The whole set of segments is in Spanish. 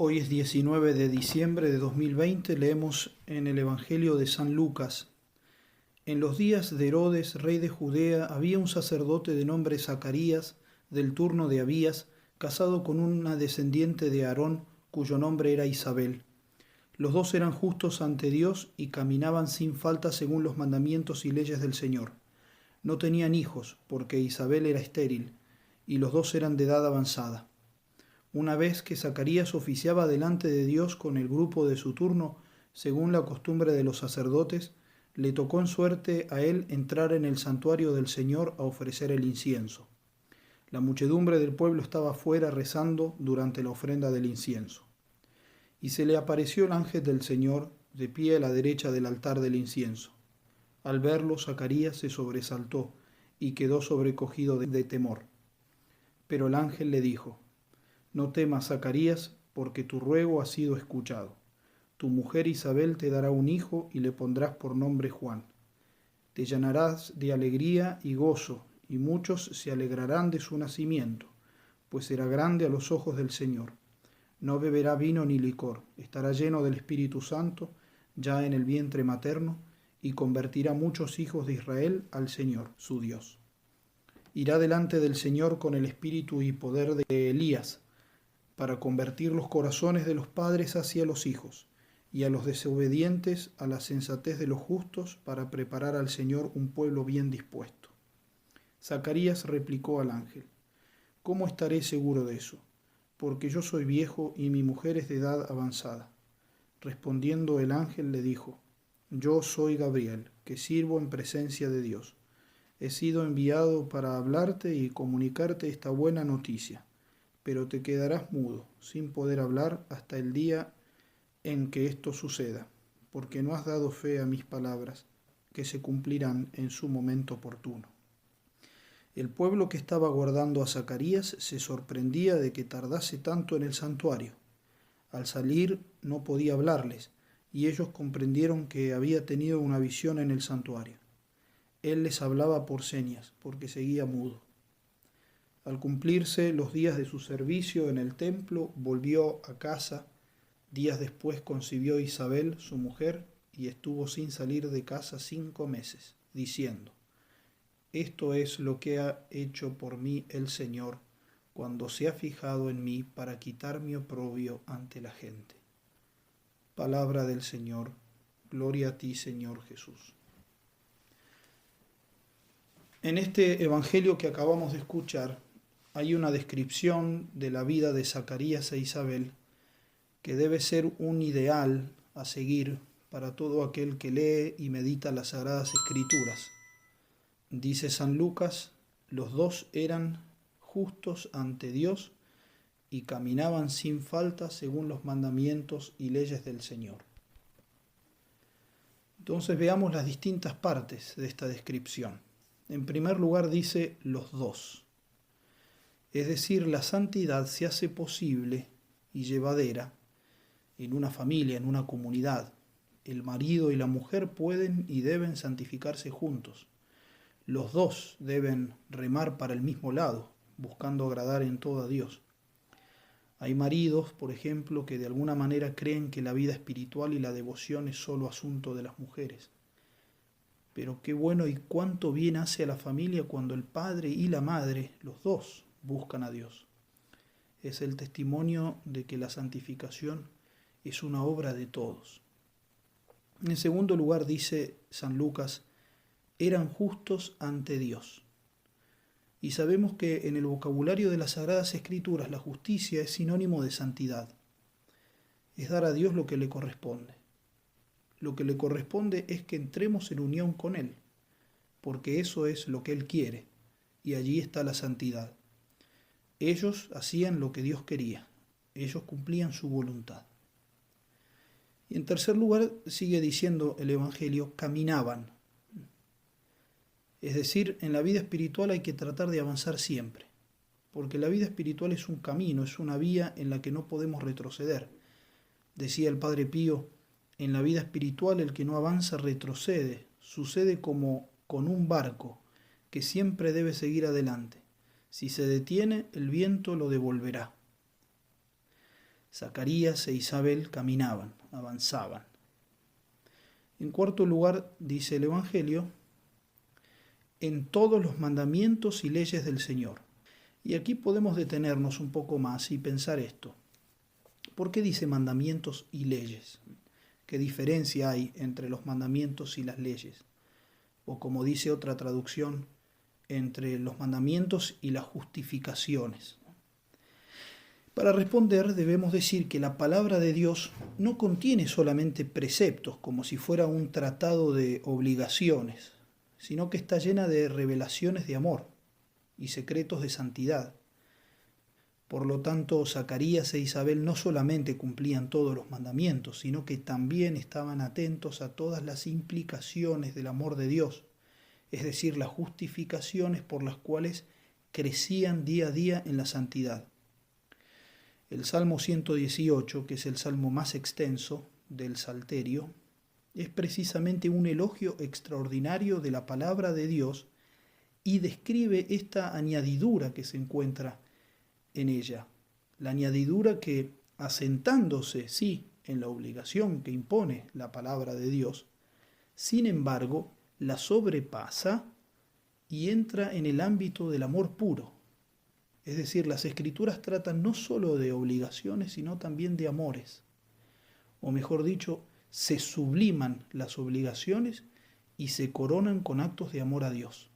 Hoy es 19 de diciembre de 2020, leemos en el Evangelio de San Lucas. En los días de Herodes, rey de Judea, había un sacerdote de nombre Zacarías, del turno de Abías, casado con una descendiente de Aarón, cuyo nombre era Isabel. Los dos eran justos ante Dios y caminaban sin falta según los mandamientos y leyes del Señor. No tenían hijos, porque Isabel era estéril, y los dos eran de edad avanzada. Una vez que Zacarías oficiaba delante de Dios con el grupo de su turno, según la costumbre de los sacerdotes, le tocó en suerte a él entrar en el santuario del Señor a ofrecer el incienso. La muchedumbre del pueblo estaba fuera rezando durante la ofrenda del incienso. Y se le apareció el ángel del Señor de pie a la derecha del altar del incienso. Al verlo, Zacarías se sobresaltó y quedó sobrecogido de temor. Pero el ángel le dijo: No temas, Zacarías, porque tu ruego ha sido escuchado. Tu mujer Isabel te dará un hijo y le pondrás por nombre Juan. Te llenarás de alegría y gozo, y muchos se alegrarán de su nacimiento, pues será grande a los ojos del Señor. No beberá vino ni licor, estará lleno del Espíritu Santo, ya en el vientre materno, y convertirá muchos hijos de Israel al Señor, su Dios. Irá delante del Señor con el espíritu y poder de Elías, para convertir los corazones de los padres hacia los hijos, y a los desobedientes a la sensatez de los justos, para preparar al Señor un pueblo bien dispuesto. Zacarías replicó al ángel: ¿Cómo estaré seguro de eso? Porque yo soy viejo y mi mujer es de edad avanzada. Respondiendo el ángel le dijo: Yo soy Gabriel, que sirvo en presencia de Dios. He sido enviado para hablarte y comunicarte esta buena noticia. Pero te quedarás mudo, sin poder hablar, hasta el día en que esto suceda, porque no has dado fe a mis palabras, que se cumplirán en su momento oportuno. El pueblo que estaba aguardando a Zacarías se sorprendía de que tardase tanto en el santuario. Al salir no podía hablarles, y ellos comprendieron que había tenido una visión en el santuario. Él les hablaba por señas, porque seguía mudo. Al cumplirse los días de su servicio en el templo, volvió a casa. Días después concibió Isabel, su mujer, y estuvo sin salir de casa 5 meses, diciendo: Esto es lo que ha hecho por mí el Señor, cuando se ha fijado en mí para quitar mi oprobio ante la gente. Palabra del Señor. Gloria a ti, Señor Jesús. En este evangelio que acabamos de escuchar, hay una descripción de la vida de Zacarías e Isabel que debe ser un ideal a seguir para todo aquel que lee y medita las Sagradas Escrituras. Dice San Lucas: los dos eran justos ante Dios y caminaban sin falta según los mandamientos y leyes del Señor. Entonces veamos las distintas partes de esta descripción. En primer lugar dice los dos. Es decir, la santidad se hace posible y llevadera en una familia, en una comunidad. El marido y la mujer pueden y deben santificarse juntos. Los dos deben remar para el mismo lado, buscando agradar en todo a Dios. Hay maridos, por ejemplo, que de alguna manera creen que la vida espiritual y la devoción es solo asunto de las mujeres. Pero qué bueno y cuánto bien hace a la familia cuando el padre y la madre, los dos, buscan a Dios. Es el testimonio de que la santificación es una obra de todos. En segundo lugar dice San Lucas: eran justos ante Dios. Y sabemos que en el vocabulario de las Sagradas Escrituras la justicia es sinónimo de santidad. Es dar a Dios lo que le corresponde. Lo que le corresponde es que entremos en unión con Él, porque eso es lo que Él quiere, y allí está la santidad. Ellos hacían lo que Dios quería, ellos cumplían su voluntad. Y en tercer lugar, sigue diciendo el Evangelio, caminaban. Es decir, en la vida espiritual hay que tratar de avanzar siempre, porque la vida espiritual es un camino, es una vía en la que no podemos retroceder. Decía el Padre Pío: en la vida espiritual el que no avanza retrocede, sucede como con un barco que siempre debe seguir adelante. Si se detiene, el viento lo devolverá. Zacarías e Isabel caminaban, avanzaban. En cuarto lugar, dice el Evangelio, en todos los mandamientos y leyes del Señor. Y aquí podemos detenernos un poco más y pensar esto. ¿Por qué dice mandamientos y leyes? ¿Qué diferencia hay entre los mandamientos y las leyes? O como dice otra traducción, entre los mandamientos y las justificaciones. Para responder debemos decir que la palabra de Dios no contiene solamente preceptos, como si fuera un tratado de obligaciones, sino que está llena de revelaciones de amor y secretos de santidad. Por lo tanto, Zacarías e Isabel no solamente cumplían todos los mandamientos, sino que también estaban atentos a todas las implicaciones del amor de Dios, es decir, las justificaciones por las cuales crecían día a día en la santidad. El Salmo 118, que es el salmo más extenso del Salterio, es precisamente un elogio extraordinario de la palabra de Dios y describe esta añadidura que se encuentra en ella. La añadidura que, asentándose, sí, en la obligación que impone la palabra de Dios, sin embargo, la sobrepasa y entra en el ámbito del amor puro. Es decir, las Escrituras tratan no solo de obligaciones, sino también de amores. O mejor dicho, se subliman las obligaciones y se coronan con actos de amor a Dios.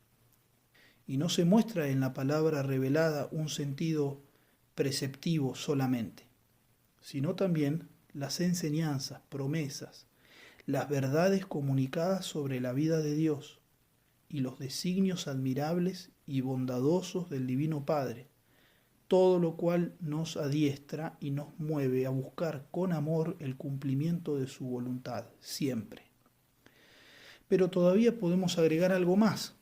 Y no se muestra en la palabra revelada un sentido preceptivo solamente, sino también las enseñanzas, promesas, las verdades comunicadas sobre la vida de Dios y los designios admirables y bondadosos del Divino Padre, todo lo cual nos adiestra y nos mueve a buscar con amor el cumplimiento de su voluntad, siempre. Pero todavía podemos agregar algo más.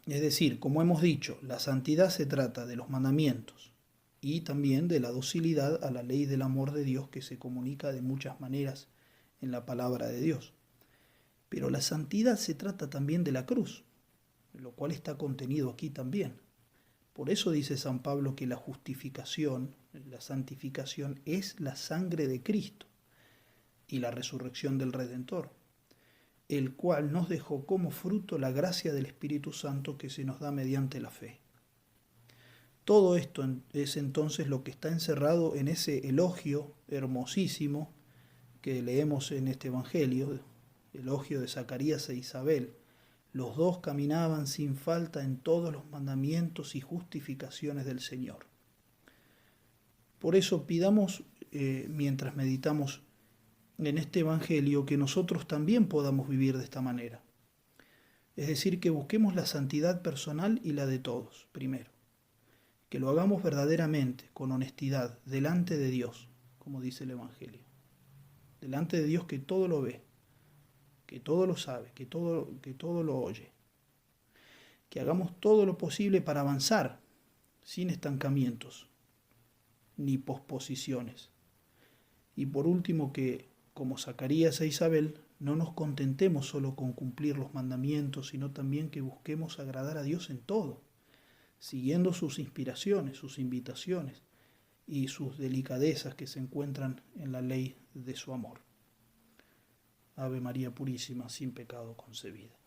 Es decir, como hemos dicho, la santidad se trata de los mandamientos y también de la docilidad a la ley del amor de Dios que se comunica de muchas maneras en la palabra de Dios. Pero la santidad se trata también de la cruz, lo cual está contenido aquí también. Por eso dice San Pablo que la justificación, la santificación, es la sangre de Cristo y la resurrección del Redentor, el cual nos dejó como fruto la gracia del Espíritu Santo que se nos da mediante la fe. Todo esto es entonces lo que está encerrado en ese elogio hermosísimo que leemos en este Evangelio, elogio de Zacarías e Isabel. Los dos caminaban sin falta en todos los mandamientos y justificaciones del Señor. Por eso pidamos, mientras meditamos en este Evangelio, que nosotros también podamos vivir de esta manera. Es decir, que busquemos la santidad personal y la de todos, primero. Que lo hagamos verdaderamente, con honestidad, delante de Dios, como dice el Evangelio. Delante de Dios que todo lo ve, que todo lo sabe, que todo lo oye. Que hagamos todo lo posible para avanzar, sin estancamientos, ni posposiciones. Y por último, que, como Zacarías e Isabel, no nos contentemos solo con cumplir los mandamientos, sino también que busquemos agradar a Dios en todo, siguiendo sus inspiraciones, sus invitaciones y sus delicadezas que se encuentran en la ley de su amor. Ave María Purísima, sin pecado concebida.